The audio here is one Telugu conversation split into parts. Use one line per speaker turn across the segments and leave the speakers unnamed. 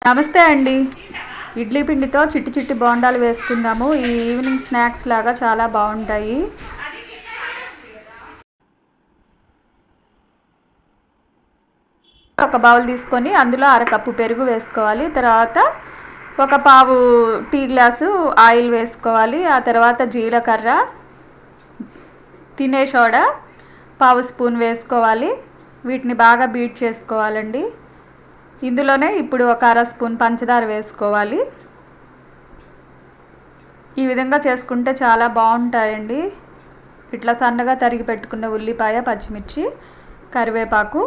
నమస్తే అండి. ఇడ్లీ పిండితో చిట్టి చిట్టి బోండాలు వేసుకుందాము. ఈ ఈవినింగ్ స్నాక్స్ లాగా చాలా బాగుంటాయి. ఒక బౌల్ తీసుకొని అందులో అరకప్పు పెరుగు వేసుకోవాలి. తర్వాత ఒక పావు టీ గ్లాసు ఆయిల్ వేసుకోవాలి. ఆ తర్వాత జీలకర్ర, తినే సోడా పావు స్పూన్ వేసుకోవాలి. వీటిని బాగా బీట్ చేసుకోవాలండి. ఇందులోనే ఇప్పుడు ఒక అర స్పూన్ పంచదార వేసుకోవాలి. ఈ విధంగా చేసుకుంటే చాలా బాగుంటాయండి. ఇట్లా సన్నగా తరిగి పెట్టుకున్న ఉల్లిపాయ, పచ్చిమిర్చి, కరివేపాకు,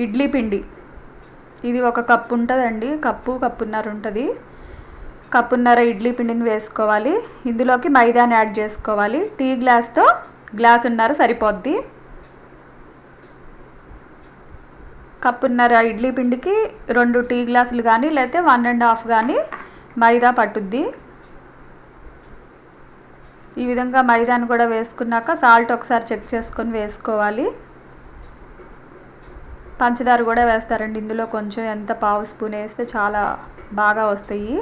ఇడ్లీ పిండి ఇది ఒక కప్పు ఉంటుందండి. కప్పున్నర ఉంటుంది. కప్పున్నర ఇడ్లీ పిండిని వేసుకోవాలి. ఇందులోకి మైదాని యాడ్ చేసుకోవాలి. టీ గ్లాస్తో గ్లాసున్నర సరిపోద్ది. కప్పున్నర ఇడ్లీ పిండికి 2 టీ గ్లాసులు కానీ లేకపోతే 1.5 కానీ మైదా పట్టుద్ది. ఈ విధంగా మైదాను కూడా వేసుకున్నాక సాల్ట్ ఒకసారి చెక్ చేసుకొని వేసుకోవాలి. పంచదార కూడా వేస్తారండి ఇందులో కొంచెం, ఎంత పావు స్పూన్ వేస్తే చాలా బాగా వస్తాయి.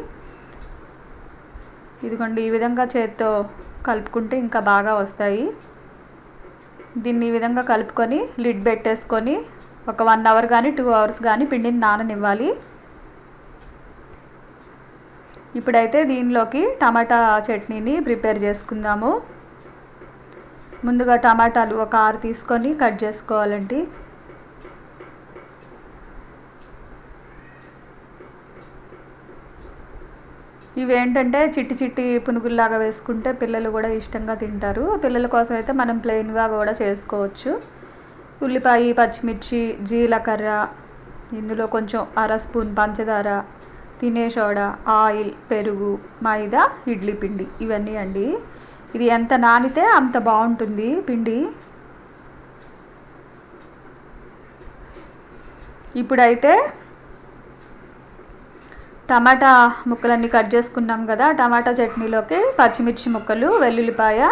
ఇదిగోండి, ఈ విధంగా చేత్తో కలుపుకుంటే ఇంకా బాగా వస్తాయి. దీన్ని ఈ విధంగా కలుపుకొని లిడ్ పెట్టేసుకొని ఒక 1 అవర్ కానీ 2 అవర్స్ కానీ పిండిని నాననివ్వాలి. ఇప్పుడైతే దీనిలోకి టమాటా చట్నీని ప్రిపేర్ చేసుకుందాము. ముందుగా టమాటాలు ఒక 6 తీసుకొని కట్ చేసుకోవాలండి. ఇవి ఏంటంటే చిట్టి చిట్టి పునుగుల్లాగా వేసుకుంటే పిల్లలు కూడా ఇష్టంగా తింటారు. పిల్లల కోసం అయితే మనం ప్లెయిన్గా కూడా చేసుకోవచ్చు. ఉల్లిపాయ, పచ్చిమిర్చి, జీలకర్ర, ఇందులో కొంచెం అర స్పూన్ పంచదార, తినే సోడా, ఆయిల్, పెరుగు, మైదా, ఇడ్లీ పిండి ఇవన్నీ అండి. ఇది ఎంత నానితే అంత బాగుంటుంది పిండి. ఇప్పుడైతే టమాటా ముక్కలన్నీ కట్ చేసుకున్నాం కదా, టమాటా చట్నీలోకి పచ్చిమిర్చి ముక్కలు, వెల్లుల్లిపాయ,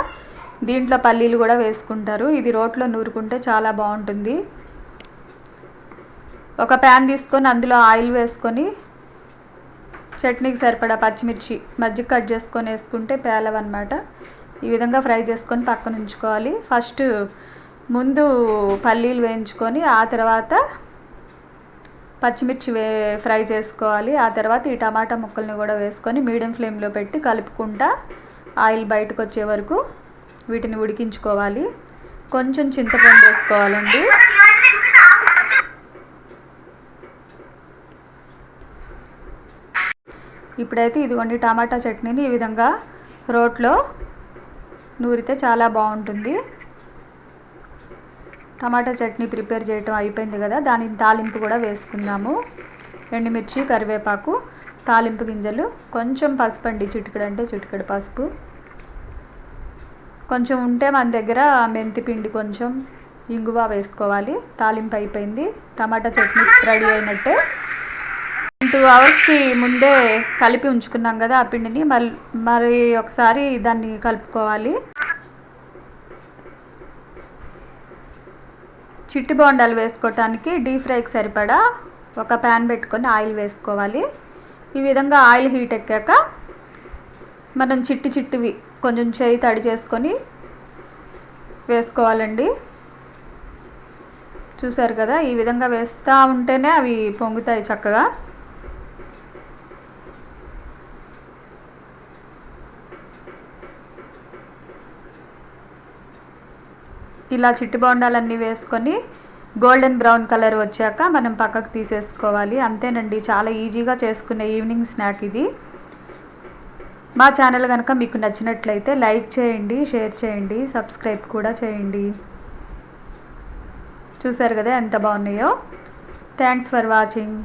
దీంట్లో పల్లీలు కూడా వేసుకుంటారు. ఇది రోట్లో నూరుకుంటే చాలా బాగుంటుంది. ఒక ప్యాన్ తీసుకొని అందులో ఆయిల్ వేసుకొని చట్నీకి సరిపడా పచ్చిమిర్చి మజ్జిగ కట్ చేసుకొని వేసుకుంటే పేలవన్నమాట. ఈ విధంగా ఫ్రై చేసుకొని పక్కన ఉంచుకోవాలి. ఫస్ట్ ముందు పల్లీలు వేయించుకొని ఆ తర్వాత పచ్చిమిర్చి ఫ్రై చేసుకోవాలి. ఆ తర్వాత ఈ టమాటా ముక్కల్ని కూడా వేసుకొని మీడియం ఫ్లేమ్లో పెట్టి కలుపుకుంటా ఆయిల్ బయటకు వచ్చే వరకు వీటిని ఉడికించుకోవాలి. కొంచెం చింతపండు వేసుకోవాలండి. ఇప్పుడైతే ఇదిగోండి, టమాటా చట్నీని ఈ విధంగా రోట్లో నూరితే చాలా బాగుంటుంది. టమాటా చట్నీ ప్రిపేర్ చేయటం అయిపోయింది కదా, దాని తాలింపు కూడా వేసుకుందాము. ఎండుమిర్చి, కరివేపాకు, తాలింపు గింజలు, కొంచెం పసుపు అండి, చిటికెడు అంటే చిటికెడు పసుపు, కొంచెం ఉంటే మన దగ్గర మెంతి పిండి, కొంచెం ఇంగువ వేసుకోవాలి. తాలింపు అయిపోయింది. టమాటా చట్నీ రెడీ అయినట్టే. 2 అవర్స్కి ముందే కలిపి ఉంచుకున్నాం కదా ఆ పిండిని మరి ఒకసారి దాన్ని కలుపుకోవాలి. చిట్టి బోండాలు వేసుకోవటానికి డీప్ ఫ్రైకి సరిపడా ఒక ప్యాన్ పెట్టుకొని ఆయిల్ వేసుకోవాలి. ఈ విధంగా ఆయిల్ హీట్ ఎక్కాక మనం చిట్టి చిట్టివి కొంచెం చేయి తడి చేసుకొని వేసుకోవాలండి. చూసారు కదా, ఈ విధంగా వేస్తూ ఉంటేనే అవి పొంగుతాయి చక్కగా. ఇలా చిట్టి బోండాలన్నీ వేసుకొని గోల్డెన్ బ్రౌన్ కలర్ వచ్చాక మనం పక్కకు తీసేసుకోవాలి. అంతేనండి, చాలా ఈజీగా చేసుకునే ఈవినింగ్ స్నాక్ ఇది. మా ఛానల్ కనుక మీకు నచ్చినట్లయితే లైక్ చేయండి, షేర్ చేయండి, సబ్స్క్రైబ్ కూడా చేయండి. చూసారు కదా ఎంత బాగున్నాయో. Thanks for watching.